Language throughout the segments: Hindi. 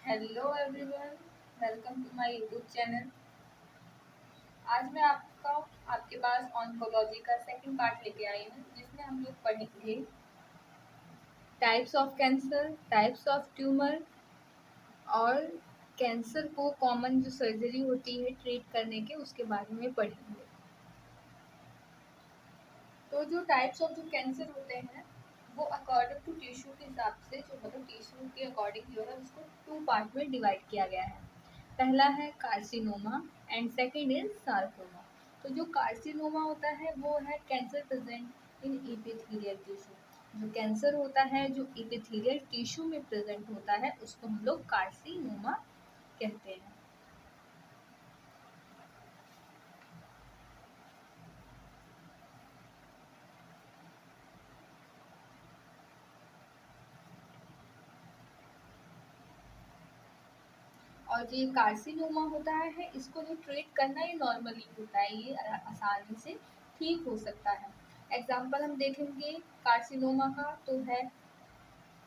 Hello everyone, welcome to my YouTube channel. आज मैं आपके पास ऑन्कोलॉजी का सेकंड पार्ट लेके आई हूँ, जिसमें हम लोग पढ़ेंगे types of cancer, types of tumour और कैंसर को कॉमन जो सर्जरी होती है ट्रीट करने के उसके बारे में पढ़ेंगे। तो जो टाइप्स ऑफ जो कैंसर होते हैं वो अकॉर्डिंग टू टिश्यू के हिसाब से जो मतलब टिश्यू के अकॉर्डिंग जो है उसको टू पार्ट में डिवाइड किया गया है। पहला है carcinoma and second is sarcoma. तो जो कार्सिनोमा होता है वो है कैंसर प्रेजेंट इन इपिथेलियल टिश्यू। जो कैंसर होता है जो इपिथेलियल टिश्यू में प्रेजेंट होता है उसको हम लोग कार्सिनोमा कहते हैं। और जो ये कार्सिनोमा होता है इसको जो ट्रीट करना ये नॉर्मली होता है, ये आसानी से ठीक हो सकता है। एग्जाम्पल हम देखेंगे कार्सिनोमा का तो है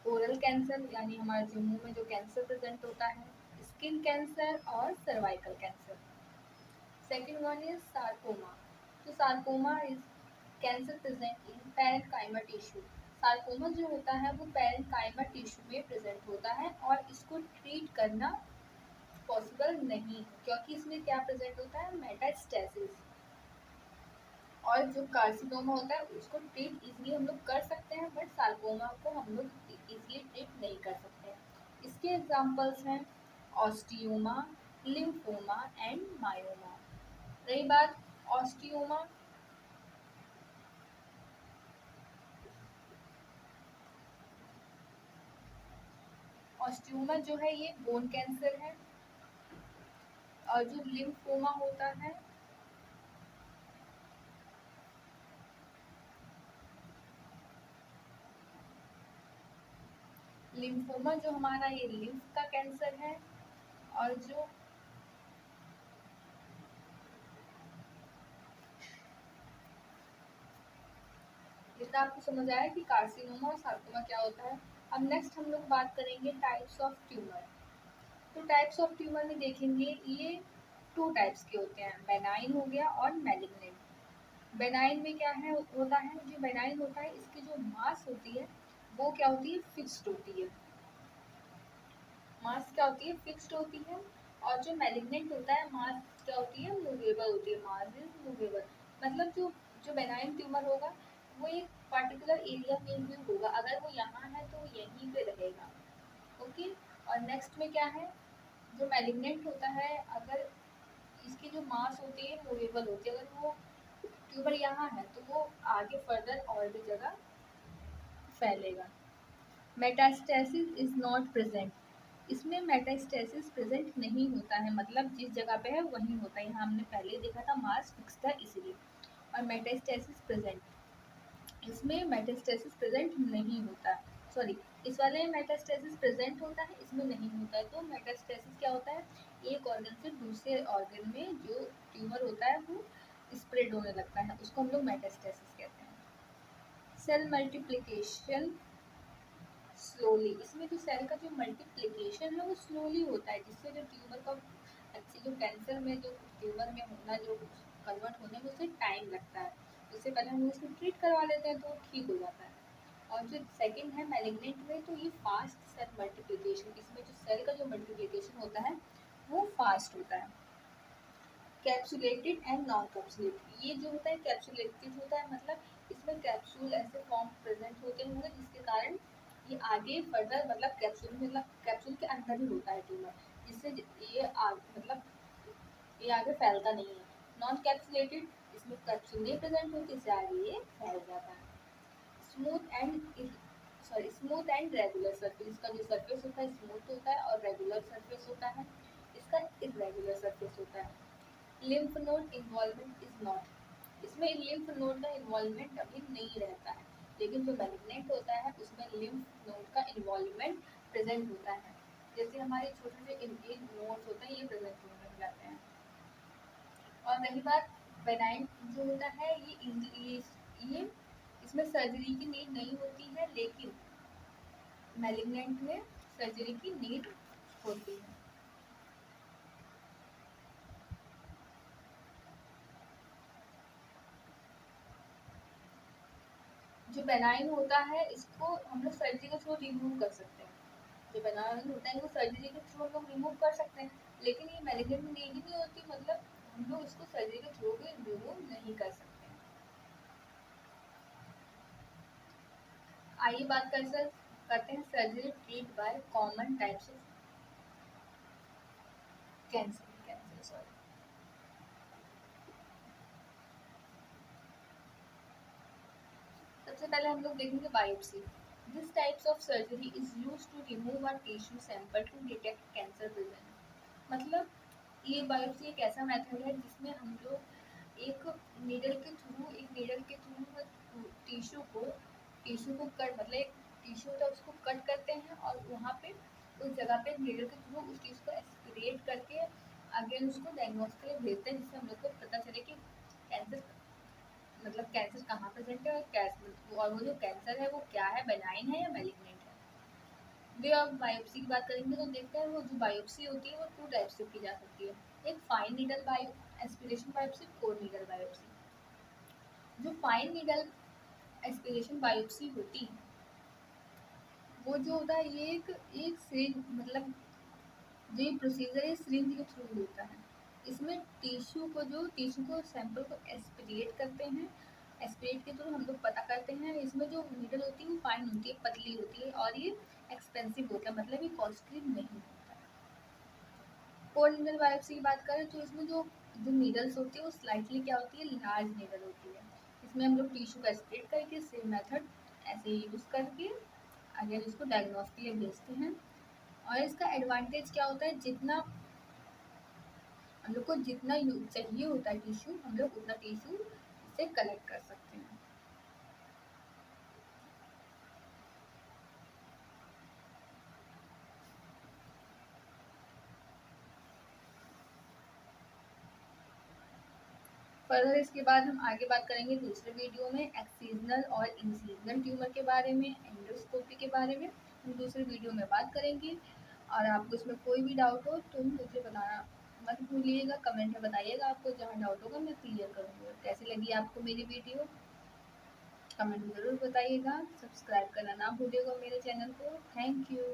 ओरल कैंसर, यानी हमारे जो मुंह में जो कैंसर प्रेजेंट होता है, स्किन कैंसर और cervical cancer. Second one is sarcoma. तो sarcoma is cancer present in parenchyma tissue. Sarcoma जो होता है वो पैरेन्काइमा टिश्यू में प्रेजेंट होता है और इसको ट्रीट करना पॉसिबल नहीं, क्योंकि इसमें क्या प्रेजेंट होता है, मेटास्टेसिस। और जो कार्सिनोमा होता है उसको ट्रीट इजीली हम लोग कर सकते हैं, बट सार्कोमा को हम लोग इजीली ट्रीट नहीं कर सकते। इसके एग्जांपल्स हैं ऑस्टियोमा, लिम्फोमा एंड मायोमा। रही बात ऑस्टियोमा, ऑस्टियोमा जो है ये बोन कैंसर है। और जो लिम्फोमा होता है, लिम्फोमा जो हमारा ये लिम्फ का कैंसर है। और जो इतना आपको समझ आया कि कार्सिनोमा और सार्कोमा क्या होता है। अब नेक्स्ट हम लोग बात करेंगे टाइप्स ऑफ ट्यूमर। तो टाइप्स ऑफ ट्यूमर में देखेंगे ये टू टाइप्स के होते हैं, बेनाइन हो गया और मैलिग्नेंट। बेनाइन में क्या है होता है, जो बेनाइन होता है इसकी जो मास होती है वो क्या होती है, फिक्स्ड होती है। मास क्या होती है, फिक्स्ड होती है। और जो मैलिग्नेंट होता है मास क्या होती है, मूवेबल होती है। मास इज मूवेबल, मतलब जो बेनाइन ट्यूमर होगा वो एक पर्टिकुलर एरिया में ही होगा, अगर वो यहाँ है तो यहीं पे रहेगा। ओके। और नेक्स्ट में क्या है, जो मैलिग्नेंट होता है अगर इसकी जो मास होती है मूवेबल होती है, अगर वो ट्यूमर यहाँ है तो वो आगे फर्दर और भी जगह फैलेगा। Metastasis is not present. इसमें मेटास्टेसिस प्रेजेंट नहीं होता है, मतलब जिस जगह पे है वहीं होता है। यहाँ हमने पहले देखा था मास फिक्स था इसलिए। और मेटास्टेसिस प्रेजेंट, इसमें मेटास्टेसिस प्रेजेंट नहीं होता। सॉरी, इस वाले में मेटास्टेसिस प्रेजेंट होता है, इसमें नहीं होता है। तो मेटास्टेसिस क्या होता है, एक ऑर्गन से दूसरे ऑर्गन में जो ट्यूमर होता है वो स्प्रेड होने लगता है, उसको हम लोग मेटास्टेसिस कहते हैं। सेल मल्टीप्लिकेशन स्लोली, इसमें जो सेल का जो मल्टीप्लिकेशन है वो स्लोली होता है, जिससे जो ट्यूमर का एक्चुअली जो कैंसर में जो ट्यूमर में होना जो कन्वर्ट होने में उसे टाइम लगता है। उससे पहले हम उसको ट्रीट करवा लेते हैं तो वो ठीक हो जाता है। और जो सेकंड है मैलिग्नेंट में, तो ये फास्ट सेल मल्टीप्लिकेशन, इसमें जो सेल का जो मल्टीप्लिकेशन होता है वो फास्ट होता है। कैप्सुलेटेड एंड नॉन कैप्सुलेटेड, ये जो होता है कैप्सुलेटेड होता है, मतलब इसमें कैप्सूल ऐसे फॉर्म प्रेजेंट होते होंगे जिसके कारण ये आगे फर्दर मतलब कैप्सूल के अंदर ही होता है ट्यूमर, जिससे ये मतलब ये आगे फैलता नहीं है। नॉन कैप्सुलेटेड, इसमें कैप्सूल नहीं प्रेजेंट होती, इससे आगे ये फैल जाता है। स्मूथ एंड रेगुलर सरफेस, इसका जो सरफेस होता है स्मूथ होता है और रेगुलर सरफेस होता है, इसका इरेगुलर सरफेस होता है। Lymph node involvement is not, इसमें लिम्फ नोड का इन्वॉल्वमेंट अभी नहीं रहता है, लेकिन जो मैलिग्नेंट होता है उसमें लिम्फ नोड का इन्वॉल्वमेंट प्रेजेंट होता है। जैसे हमारे छोटे से नोड्स होते हैं ये प्रेजेंट होने लग जाते हैं। और रही बात बेनाइन जो होता है ये इसमें सर्जरी की नीड नहीं होती है, लेकिन मैलिग्नेंट में सर्जरी की नीड होती है। जो बेनाइन होता है इसको हम लोग सर्जरी के थ्रू रिमूव कर सकते हैं। जो बेनाइन होता है वो सर्जरी के थ्रू हम लोग रिमूव कर सकते हैं, लेकिन ये मैलिग्नेंट में नहीं होती, मतलब हम लोग इसको सर्जरी के थ्रू भी रिमूव नहीं कर सकते। आइए बात करते हैं surgery treat by common types of cancer sorry. सबसे पहले हम लोग देखेंगे biopsy. This types of surgery is used to remove a tissue sample to detect cancer presence. मतलब ये बायोप्सी एक ऐसा मेथड है जिसमें हम लोग एक नीडल के थ्रू टिश्यू को कट मतलब एक टिश्यू होता है उसको कट करते हैं और वहाँ पे उस जगह पे नीडल के थ्रू उस टिश्यू को एस्पिरेट करके अगेन उसको डायग्नोस के लिए भेजते हैं, जिससे हम लोग को पता चले कि कैंसर मतलब कैंसर कहाँ प्रेजेंट है और वो जो कैंसर है वो क्या है, बेनाइन है या मैलिग्नेंट है। वे ऑफ बायोप्सी की बात करेंगे तो देखते हैं वो जो बायोप्सी होती है वो 2 टाइप से की जा सकती है। एक fine needle bio aspiration biopsy, core needle biopsy. जो फाइन नीडल एस्पिरेशन बायोप्सी होती है वो जो होता है ये एक सिरिंज मतलब जो ये प्रोसीजर है सिरिंज के थ्रू होता है। इसमें टिश्यू को सैंपल को एस्पिरेट करते हैं। एस्पिरेट के थ्रू हम लोग पता करते हैं। इसमें जो नीडल होती है वो फाइन होती है, पतली होती है और ये एक्सपेंसिव होता है, मतलब ये कॉस्टली नहीं होता है। कोर नीडल बायोप्सी की बात करें तो इसमें जो नीडल्स होती है वो स्लाइटली क्या होती है, लार्ज नीडल होती है। इसमें हम लोग टिश्यू को एस्पिरेट करके सेम मेथड ऐसे यूज़ करके अगेन इसको डायग्नोस के लिए भेजते हैं। और इसका एडवांटेज क्या होता है, जितना हम लोग को जितना चाहिए होता है टिश्यू हम लोग उतना टिश्यू से कलेक्ट कर सकते हैं। फर्दर इसके बाद हम आगे बात करेंगे दूसरे वीडियो में एक्सीजनल और इंसीजनल ट्यूमर के बारे में, एंडोस्कोपी के बारे में हम दूसरे वीडियो में बात करेंगे। और आपको इसमें कोई भी डाउट हो तो मुझे बताना मत भूलिएगा, कमेंट में बताइएगा, आपको जहाँ डाउट होगा मैं क्लियर करूँगी। कैसी लगी आपको मेरी वीडियो कमेंट में ज़रूर बताइएगा। सब्सक्राइब करना ना भूलिएगा मेरे चैनल को। Thank you.